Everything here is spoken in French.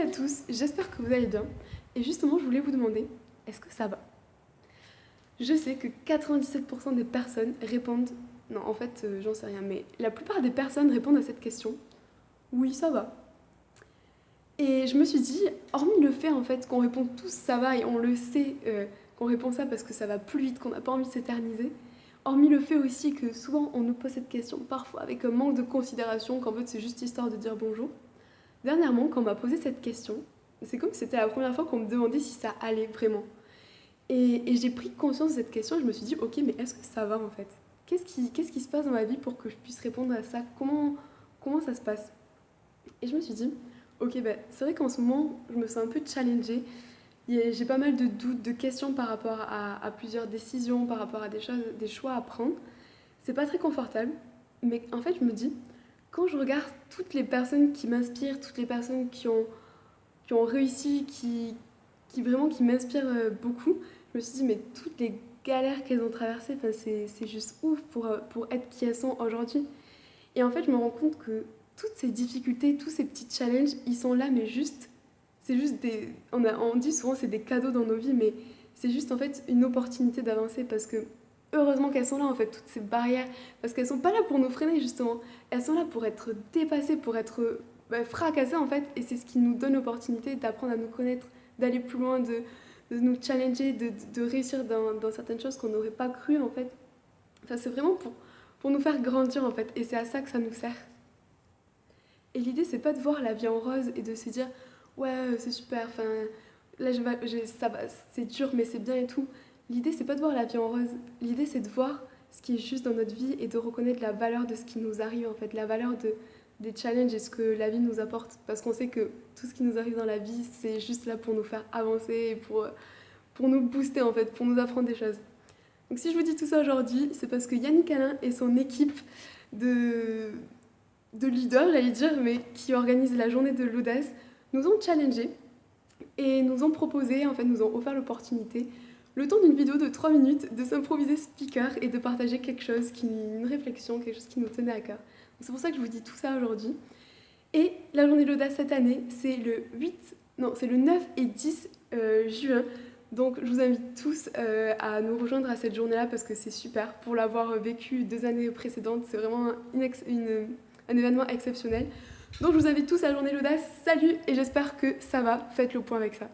à tous, j'espère que vous allez bien. Et justement, je voulais vous demander, est-ce que ça va? Je sais que 97% des personnes répondent... Non, en fait, j'en sais rien, mais la plupart des personnes répondent à cette question. Oui, ça va. Et je me suis dit, hormis le fait en fait qu'on répond tous ça va et on le sait qu'on répond ça parce que ça va plus vite, qu'on n'a pas envie de s'éterniser, hormis le fait aussi que souvent on nous pose cette question parfois avec un manque de considération, qu'en fait c'est juste histoire de dire bonjour. Dernièrement, quand on m'a posé cette question, c'est comme si c'était la première fois qu'on me demandait si ça allait vraiment. Et j'ai pris conscience de cette question et je me suis dit, ok, mais est-ce que ça va en fait? Qu'est-ce qui se passe dans ma vie pour que je puisse répondre à ça? Comment ça se passe? Et je me suis dit, ok, bah, c'est vrai qu'en ce moment, je me sens un peu challengée. J'ai pas mal de doutes, de questions par rapport à plusieurs décisions, par rapport à des choses, des choix à prendre. C'est pas très confortable, mais en fait, je me dis, quand je regarde toutes les personnes qui m'inspirent, toutes les personnes qui ont réussi, qui m'inspirent beaucoup, je me suis dit, mais toutes les galères qu'elles ont traversées, c'est juste ouf pour être qui elles sont aujourd'hui. Et en fait, je me rends compte que toutes ces difficultés, tous ces petits challenges, ils sont là, mais juste, c'est juste des... On dit souvent c'est des cadeaux dans nos vies, mais c'est juste en fait une opportunité d'avancer parce que heureusement qu'elles sont là en fait, toutes ces barrières, parce qu'elles sont pas là pour nous freiner justement, elles sont là pour être dépassées, pour être fracassées en fait, et c'est ce qui nous donne l'opportunité d'apprendre à nous connaître, d'aller plus loin, de nous challenger, de réussir dans certaines choses qu'on n'aurait pas cru en fait. Enfin, c'est vraiment pour nous faire grandir en fait, et c'est à ça que ça nous sert. Et l'idée, c'est pas de voir la vie en rose et de se dire ouais, c'est super, enfin, là, ça va, c'est dur, mais c'est bien et tout. L'idée, c'est pas de voir la vie en rose. L'idée, c'est de voir ce qui est juste dans notre vie et de reconnaître la valeur de ce qui nous arrive, en fait, la valeur des challenges et ce que la vie nous apporte. Parce qu'on sait que tout ce qui nous arrive dans la vie, c'est juste là pour nous faire avancer et pour nous booster, en fait, pour nous apprendre des choses. Donc si je vous dis tout ça aujourd'hui, c'est parce que Yannick Alain et son équipe de, de leaders, j'allais dire, mais qui organisent la journée de l'audace, nous ont challengés et nous ont proposé, en fait, nous ont offert l'opportunité, le temps d'une vidéo de 3 minutes, de s'improviser speaker et de partager quelque chose, une réflexion, quelque chose qui nous tenait à cœur. C'est pour ça que je vous dis tout ça aujourd'hui. Et la journée de l'audace cette année, c'est le 9 et 10 juin. Donc je vous invite tous à nous rejoindre à cette journée-là parce que c'est super. Pour l'avoir vécu 2 années précédentes, c'est vraiment un événement exceptionnel. Donc je vous invite tous à la journée de l'audace. Salut et j'espère que ça va. Faites le point avec ça.